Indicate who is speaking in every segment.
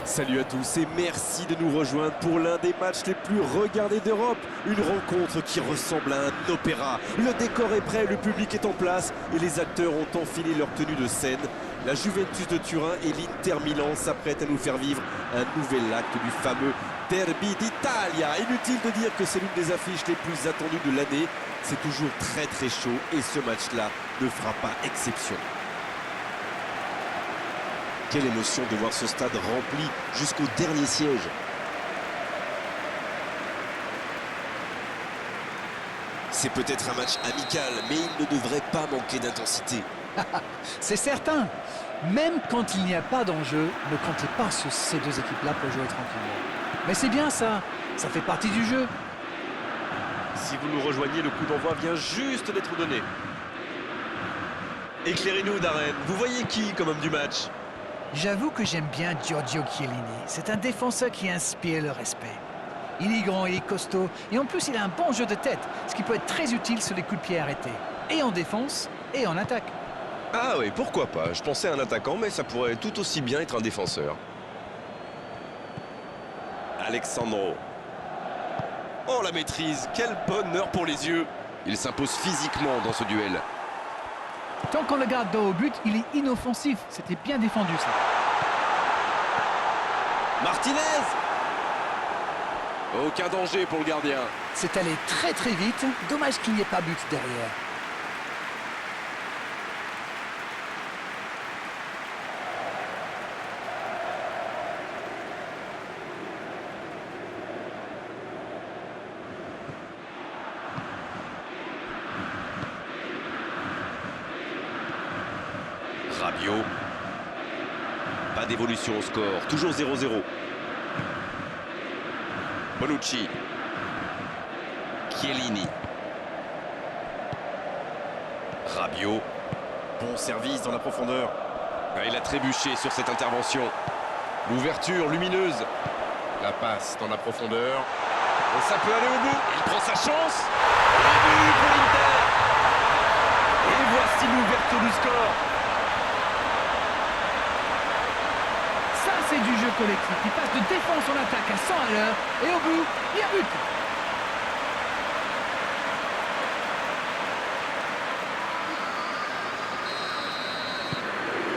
Speaker 1: Salut à tous et merci de nous rejoindre pour l'un des matchs les plus regardés d'Europe. Une rencontre qui ressemble à un opéra. Le décor est prêt, le public est en place et les acteurs ont enfilé leur tenue de scène. La Juventus de Turin et l'Inter Milan s'apprêtent à nous faire vivre un nouvel acte du fameux Derby d'Italia. Inutile de dire que c'est l'une des affiches les plus attendues de l'année. C'est toujours très chaud et ce match-là ne fera pas exception. Quelle émotion de voir ce stade rempli jusqu'au dernier siège. C'est peut-être un match amical, mais il ne devrait pas manquer d'intensité.
Speaker 2: C'est certain. Même quand il n'y a pas d'enjeu, ne comptez pas sur ces deux équipes-là pour jouer tranquillement. Mais c'est bien ça, ça fait partie du jeu.
Speaker 1: Si vous nous rejoignez, le coup d'envoi vient juste d'être donné. Éclairez-nous, Darren. Vous voyez qui comme homme du match?
Speaker 2: J'avoue que j'aime bien Giorgio Chiellini. C'est un défenseur qui inspire le respect. Il est grand, il est costaud, et en plus il a un bon jeu de tête, ce qui peut être très utile sur les coups de pied arrêtés. Et en défense, et en attaque.
Speaker 3: Ah oui, pourquoi pas. Je pensais à un attaquant, mais ça pourrait tout aussi bien être un défenseur.
Speaker 1: Alexandro. Oh, la maîtrise. Quel bonheur pour les yeux.
Speaker 3: Il s'impose physiquement dans ce duel.
Speaker 2: Tant qu'on le garde dos au but, il est inoffensif. C'était bien défendu, ça.
Speaker 1: Martinez. Aucun danger pour le gardien.
Speaker 2: C'est allé très vite. Dommage qu'il n'y ait pas but derrière.
Speaker 1: Rabiot. Pas d'évolution au score, toujours 0-0. Bonucci. Chiellini. Rabiot. Bon service dans la profondeur.
Speaker 3: Ah, il a trébuché sur cette intervention. L'ouverture lumineuse. La passe dans la profondeur.
Speaker 1: Et ça peut aller au bout. Il prend sa chance. Et but pour l'Inter. Et voici l'ouverture du score.
Speaker 2: Ça, c'est du jeu collectif. Il passe de défense en attaque à 100 à l'heure. Et au bout, il y a but.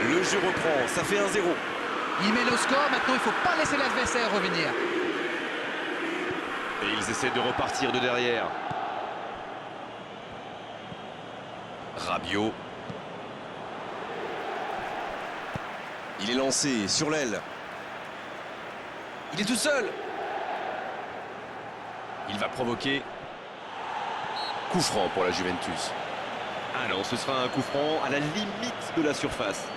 Speaker 1: Le jeu reprend, ça fait 1-0.
Speaker 2: Il met le score, maintenant il ne faut pas laisser l'adversaire revenir.
Speaker 1: Et ils essaient de repartir de derrière. Rabiot. Il est lancé sur l'aile. Il est tout seul. Il va provoquer.
Speaker 3: Coup franc pour la Juventus.
Speaker 1: Ah non, ce sera un coup franc à la limite de la surface.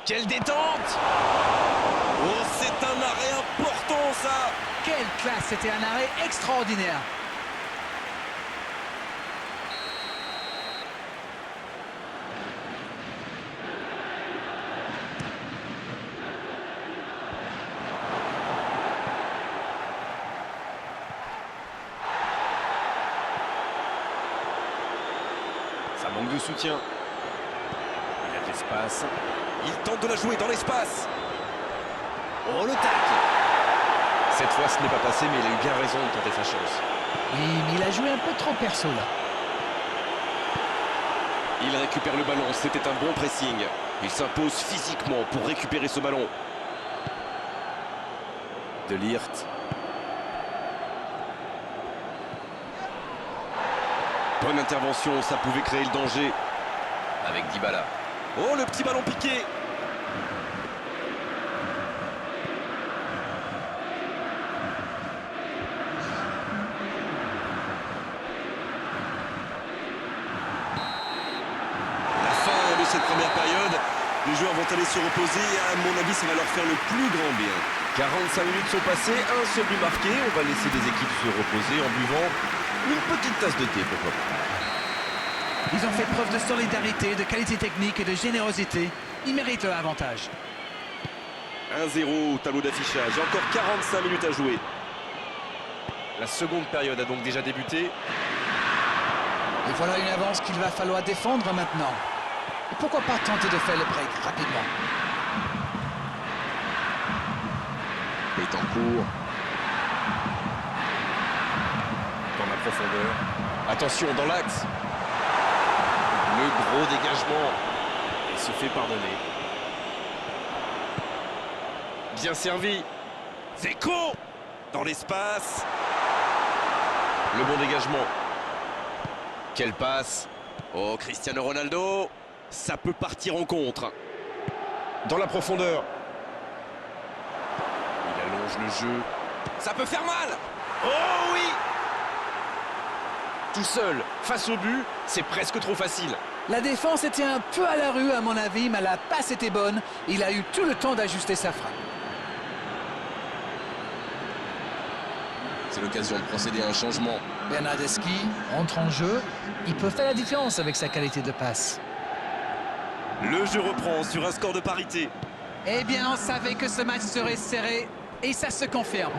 Speaker 1: Quelle détente! Oh, c'est un arrêt important, ça!
Speaker 2: Quelle classe, c'était un arrêt extraordinaire.
Speaker 1: Ça manque de soutien. Il a de l'espace. Il tente de la jouer dans l'espace. Oh, le tacle!
Speaker 3: Cette fois, ce n'est pas passé, mais il a eu bien raison de tenter sa chance.
Speaker 2: Oui, mais il a joué un peu trop perso là.
Speaker 1: Il récupère le ballon, c'était un bon pressing. Il s'impose physiquement pour récupérer ce ballon. De Ligt. Bonne intervention, ça pouvait créer le danger. Avec Dybala. Oh, le petit ballon piqué! La fin de cette première période, les joueurs vont aller se reposer et à mon avis ça va leur faire le plus grand bien. 45 minutes sont passées, un seul but marqué, on va laisser les équipes se reposer en buvant une petite tasse de thé, pourquoi pas.
Speaker 2: Ils ont fait preuve de solidarité, de qualité technique et de générosité. Ils méritent leur avantage.
Speaker 1: 1-0 au tableau d'affichage, encore 45 minutes à jouer.
Speaker 3: La seconde période a donc déjà débuté.
Speaker 2: Et voilà une avance qu'il va falloir défendre maintenant. Et pourquoi pas tenter de faire le break rapidement.
Speaker 3: Betancourt. Dans la profondeur. Attention, dans l'axe. Le gros dégagement. Il se fait pardonner. Bien servi.
Speaker 1: Zeko dans l'espace.
Speaker 3: Le bon dégagement. Quelle passe.
Speaker 1: Oh, Cristiano Ronaldo. Ça peut partir en contre.
Speaker 3: Dans la profondeur. Il allonge le jeu.
Speaker 1: Ça peut faire mal. Oh oui.
Speaker 3: Tout seul, face au but, c'est presque trop facile.
Speaker 2: La défense était un peu à la rue à mon avis, mais la passe était bonne. Il a eu tout le temps d'ajuster sa frappe.
Speaker 3: C'est l'occasion de procéder à un changement.
Speaker 2: Bernardeschi entre en jeu. Il peut faire la différence avec sa qualité de passe.
Speaker 1: Le jeu reprend sur un score de parité.
Speaker 2: Eh bien, on savait que ce match serait serré et ça se confirme.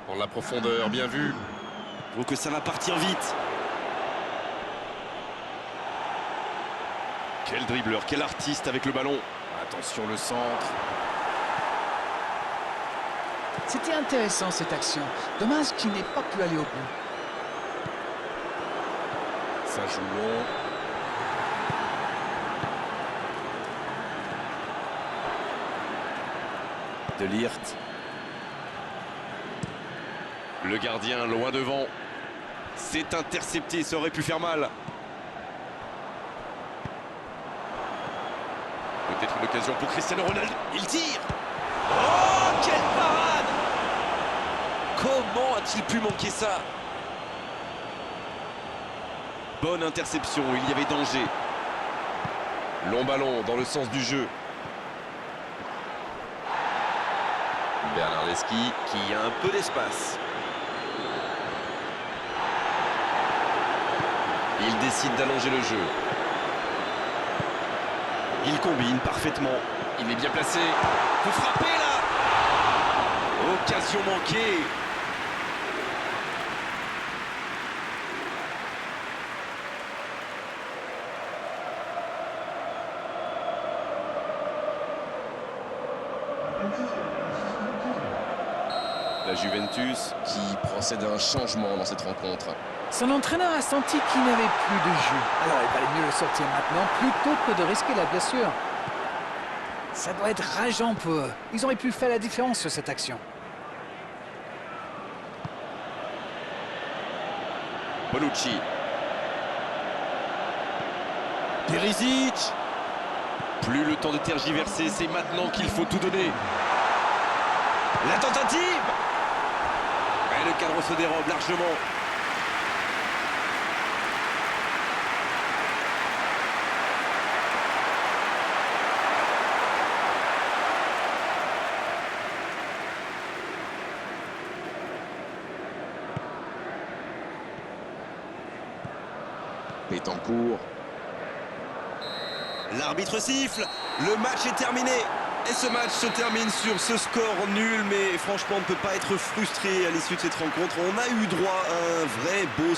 Speaker 3: Dans la profondeur, bien vu.
Speaker 1: Je trouve que ça va partir vite. Quel dribbleur, quel artiste avec le ballon.
Speaker 3: Attention, le centre.
Speaker 2: C'était intéressant cette action. Dommage qu'il n'ait pas pu aller au bout.
Speaker 3: Ça joue long.
Speaker 1: De Ligt. Le gardien loin devant. C'est intercepté, ça aurait pu faire mal. Peut-être une occasion pour Cristiano Ronaldo. Il tire. Oh, quelle parade! Comment a-t-il pu manquer ça? Bonne interception, il y avait danger.
Speaker 3: Long ballon dans le sens du jeu.
Speaker 1: Bernardeschi qui a un peu d'espace. Il décide d'allonger le jeu. Il combine parfaitement.
Speaker 3: Il est bien placé.
Speaker 1: Faut frapper là. Occasion manquée. La Juventus
Speaker 3: Qui procède à un changement dans cette rencontre.
Speaker 2: Son entraîneur a senti qu'il n'avait plus de jus. Alors il valait mieux le sortir maintenant plutôt que de risquer la blessure. Ça doit être rageant pour eux. Ils auraient pu faire la différence sur cette action.
Speaker 1: Bonucci. Perisic. Plus le temps de tergiverser, c'est maintenant qu'il faut tout donner. La tentative. Et le cadre se dérobe largement.
Speaker 3: Betancourt.
Speaker 1: L'arbitre siffle, le match est terminé. Et ce match se termine sur ce score nul, mais franchement on ne peut pas être frustré à l'issue de cette rencontre. On a eu droit à un vrai beau